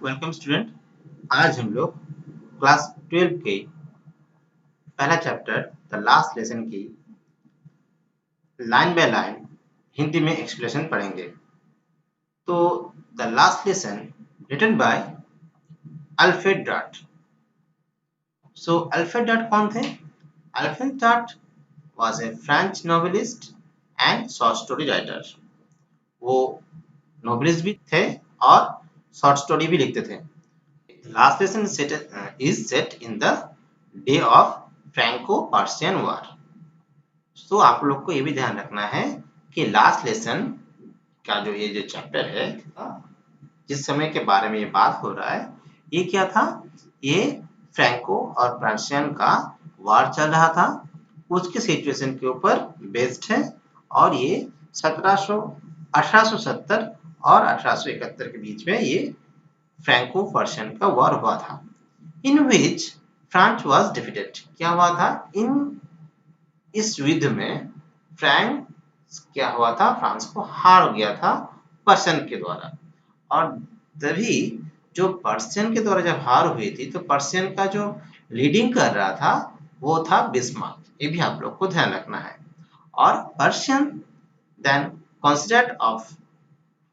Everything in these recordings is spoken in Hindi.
Welcome student. आज हम लोग क्लास 12 के पहला चैप्टर द लास्ट लेसन की लाइन बाय लाइन हिंदी में एक्सप्लेनेशन पढ़ेंगे। तो the last lesson written by Alfred Dart. So Alfred Dart कौन थे? Alfred Dart was a French novelist and short story writer. वो नॉवेलिस्ट भी थे और शॉर्ट स्टोरी भी लिखते थे। Last lesson is set in the day of Franco-Persian War. तो आप लोग को ये भी ध्यान रखना है कि लास्ट लेसन का ये जो चैप्टर है, जिस समय के बारे में ये बात हो रहा है, ये क्या था? ये फ्रैंको और पर्शियन का वार चल रहा था, उसके सिचुएशन के ऊपर बेस्ड है और ये 1870 और 1871 के बीच में ये फ्रैंको पर्शियन का वॉर हुआ था, इन विच फ्रांस वाज डिफीटेड। क्या हुआ था? इस युद्ध में फ्रांस को हार गया था पर्शियन के द्वारा। और तभी जो पर्शियन के द्वारा जब हार हुई थी तो पर्शियन का जो लीडिंग कर रहा था वो था बिस्मार्क। ये भी आप लोग को ध्यान रखना है। और Persian then considered of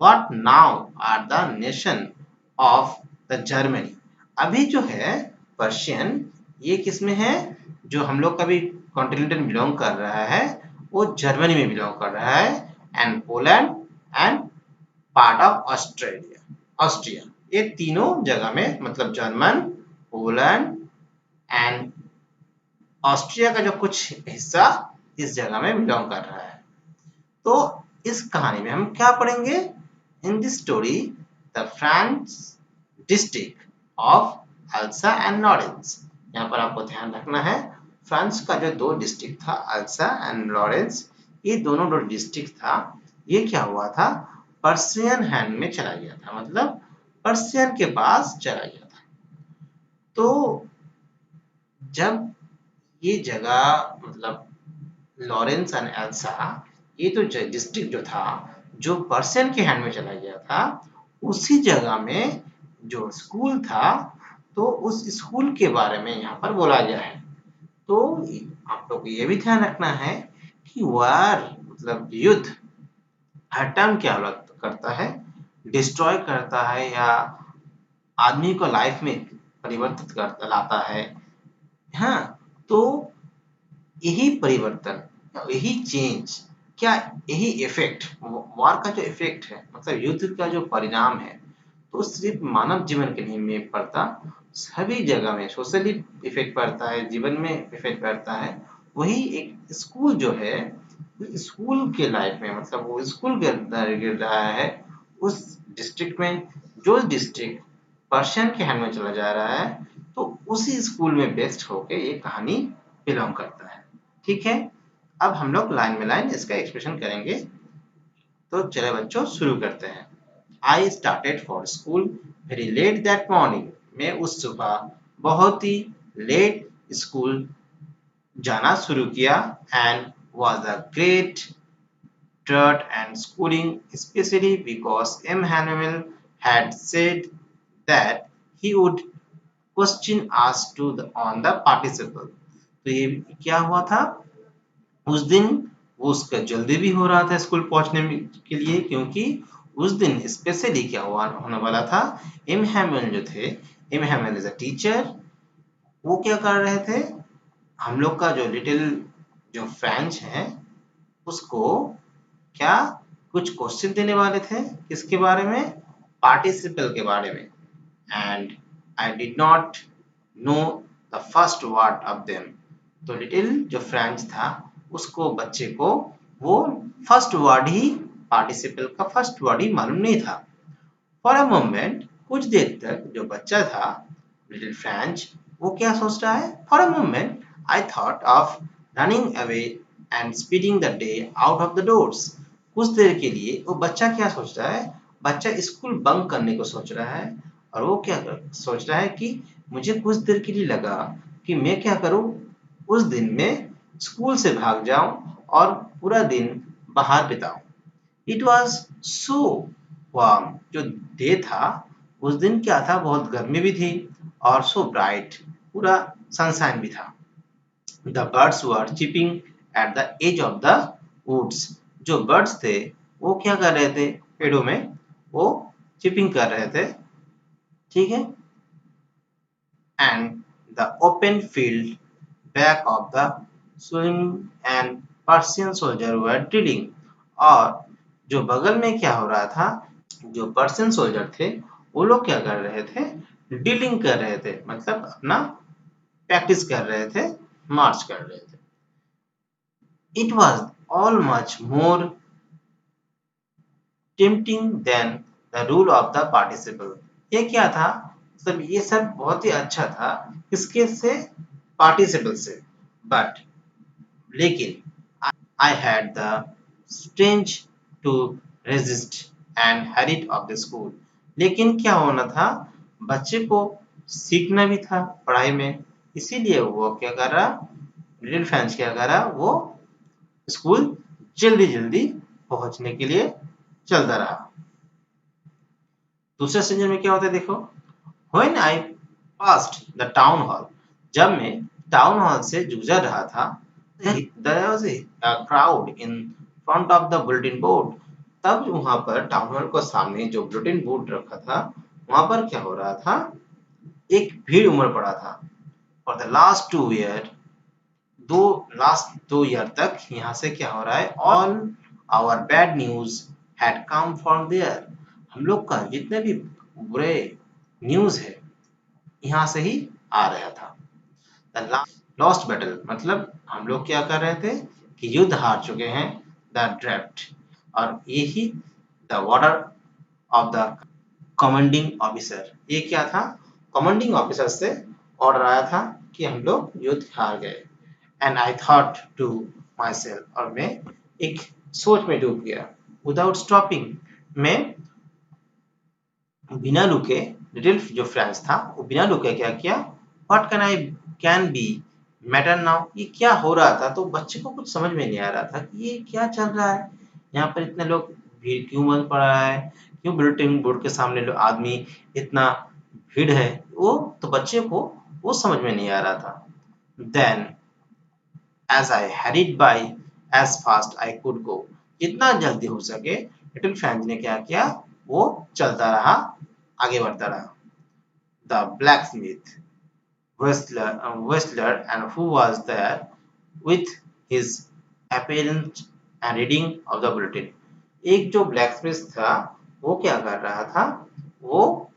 what now are the nation of the Germany। अभी जो है पर्शियन ये किस में है? जो हम लोग का भी कॉन्टिनेंट में बिलोंग कर रहा है वो जर्मनी में बिलोंग कर रहा है, and Poland and part of Austria. ये तीनों जगह में मतलब जर्मन, पोलैंड एंड ऑस्ट्रिया का जो कुछ हिस्सा इस जगह में बिलोंग कर रहा है। तो इस कहानी में हम क्या पढ़ेंगे? In this story the France district of Alsace and Lorraine. यहाँ पर आपको ध्यान रखना है फ्रांस का जो दो डिस्ट्रिक्ट था अल्सा एंड लॉरेंस, ये दोनों जो डिस्ट्रिक्ट था ये क्या हुआ था? पर्शियन हैंड में चला गया था, मतलब पर्शियन के पास चला गया था। तो जब ये जगह मतलब लॉरेंस एंड एल्सा, ये तो डिस्ट्रिक्ट जो था जो पर्शियन के हैंड में चला गया था, उसी जगह में जो स्कूल था तो उस स्कूल के बारे में यहाँ पर बोला गया है। तो आप लोग को ये भी ध्यान रखना है कि वार मतलब युद्ध हर टाइम क्या करता है? डिस्ट्रॉय करता है या आदमी को लाइफ में परिवर्तित करता लाता है। हाँ, तो यही परिवर्तन, यही चेंज, क्या यही इफेक्ट वार का जो इफेक्ट है मतलब युद्ध का जो परिणाम है, तो सिर्फ मानव जीवन के नहीं में पड़ता, सभी जगह में सोशली इफेक्ट पड़ता है, जीवन में इफेक्ट पड़ता है। वही एक स्कूल जो है, स्कूल के लाइफ में मतलब वो स्कूल गिर रहा है उस डिस्ट्रिक्ट में, जो डिस्ट्रिक्ट पर्शियन के हैंड में चला जा रहा है, तो उसी स्कूल में बेस्ड होके ये कहानी बिलोंग करता है। ठीक है, अब हम लोग लाइन में लाइन इसका एक्सप्रेशन करेंगे। तो चले बच्चों शुरू करते हैं। I started for school very late that morning। मैं उस सुबह बहुत ही लेट स्कूल जाना शुरू किया, and was a great dread and schooling, especially because Emmanuel had said that he would question us on the participle। तो ये क्या हुआ था? उस दिन वो उसका जल्दी भी हो रहा था स्कूल पहुंचने के लिए, क्योंकि उस दिन स्पेशली क्या होने वाला था? इमहैनुअल जो थे, इमहैनुअल इज अ टीचर, वो क्या कर रहे थे? हम लोग का जो लिटिल जो फ्रेंच है उसको क्या कुछ क्वेश्चन देने वाले थे, किसके बारे में? पार्टिसिपल के बारे में। And I did not know the first word of them. तो लिटिल जो फ्रेंच था उसको बच्चे को वो फर्स्ट वर्ड ही, पार्टिसिपल का फर्स्ट वर्ड ही मालूम नहीं था। फॉर अ मोमेंट, कुछ देर तक जो बच्चा था लिटिल फ्रेंच, वो क्या सोच रहा है? For a moment I thought of running away and speeding the day out of the doors. कुछ देर के लिए वो बच्चा क्या सोच रहा है? बच्चा स्कूल बंक करने को सोच रहा है, और वो क्या सोच रहा है कि मुझे कुछ देर के लिए लगा कि मैं क्या करूं, उस दिन में स्कूल से भाग जाऊं और पूरा दिन बाहर बिताऊं। It was so warm. जो डे था उस दिन क्या था, बहुत गर्मी भी थी और सो ब्राइट, पूरा सनशाइन भी था। The birds were chirping at the edge of the woods. जो बर्ड्स थे वो क्या कर रहे थे, पेड़ों में वो चिपिंग कर रहे थे, ठीक है। And the open field back of the swing and Persian soldier were drilling. और जो बगल में क्या हो रहा था, जो पर्शियन सोल्जर थे वो लोग क्या कर रहे थे, ड्रिलिंग कर रहे थे, मतलब अपना प्रैक्टिस कर रहे थे, मार्च कर रहे थे। It was all much more tempting than the rule of the participle. ये क्या था, मतलब ये सब बहुत ही अच्छा था, किसके से, पार्टिसिपल से। बट लेकिन I had the strength to resist and hurried of the school। लेकिन क्या होना था, बच्चे को सीखना भी था पढ़ाई में, इसीलिए वो क्या कर रहा, लिटिल फ्रेंच क्या कर रहा, वो स्कूल जल्दी जल्दी पहुंचने के लिए चलता रहा। दूसरे सेंटेंस में क्या होता है देखो, When I passed the town hall, जब मैं टाउन हॉल से गुजर रहा था, there was a crowd in front of the bulletin board। तब वहां पर टाउन हॉल को सामने जो बुलेटिन बोर्ड रखा था, वहां पर क्या हो रहा था, एक भीड़ उमड़ पड़ा था। और द लास्ट 2 ईयर तक यहाँ से क्या हो रहा है, all our bad news had come from there. हम लोग का जितने भी बुरे न्यूज है यहाँ से ही आ रहा था। द लॉस्ट बैटल, मतलब हम लोग क्या कर रहे थे कि युद्ध हार चुके हैं। द ड्राफ्ट, और यही the order of the commanding officer. ये क्या था, कमांडिंग ऑफिसर से ऑर्डर आया था कि हम लोग युद्ध हार गए। And I thought to myself, और मैं एक सोच में डूब गया। विदाउट स्टॉपिंग, मैं बिना रुके, लिटिल जो फ्रेंच था वो बिना रुके क्या किया, what can be matter now. ये क्या हो रहा था, तो बच्चे को कुछ समझ में नहीं आ रहा था कि ये क्या चल रहा है, यहाँ पर इतने लोग भीड़ क्यों बन पड़ा है, क्यों बुलेटिन बोर्ड के सामने लोग आदमी इतना भीड़ है, वो तो बच्चे को वो समझ में नहीं आ रहा था। Then as I hurried by as fast I could go, जितना जल्दी हो सके लिटिल फ्रेंच ने क्या किया, वो चलता रहा, आगे बढ़ता रहा। The blacksmith Whistler and who was there with his appearance and reading of the bulletin। एक जो ब्लैकस्मिथ था वो क्या कर रहा था, वो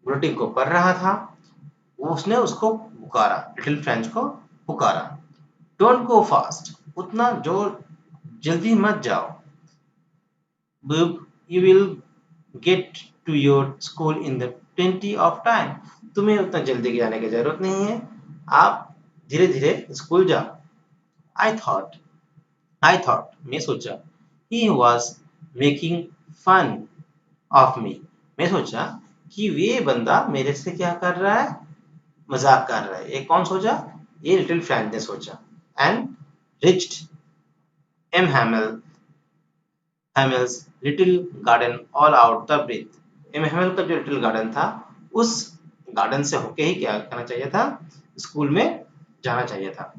बुलेटिन को पढ़ रहा था, उसने उसको पुकारा, लिटिल फ्रेंच को पुकारा। डोंट गो फास्ट, उतना जो जल्दी मत जाओ, you will get to your school in the plenty of time। तुम्हें उतना जल्दी जाने की जरूरत नहीं है, आप धीरे धीरे स्कूल जाओ। आई थॉट मैं सोचा, he was making fun of me। मैं सोचा कि ये बंदा मेरे से क्या कर रहा है, मजाक कर रहा है। ये कौन सोचा, ये लिटिल फ्रेंच ने सोचा। And reached M Hamel's little garden all out the breath. M Hamel का जो लिटिल गार्डन था, उस गार्डन से होके ही क्या करना चाहिए था, स्कूल में जाना चाहिए था।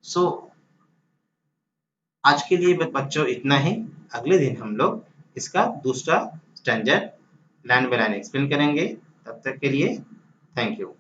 सो आज के लिए बच्चों इतना ही। अगले दिन हम लोग इसका दूसरा standard line by line explain करेंगे। तब तक के लिए थैंक यू।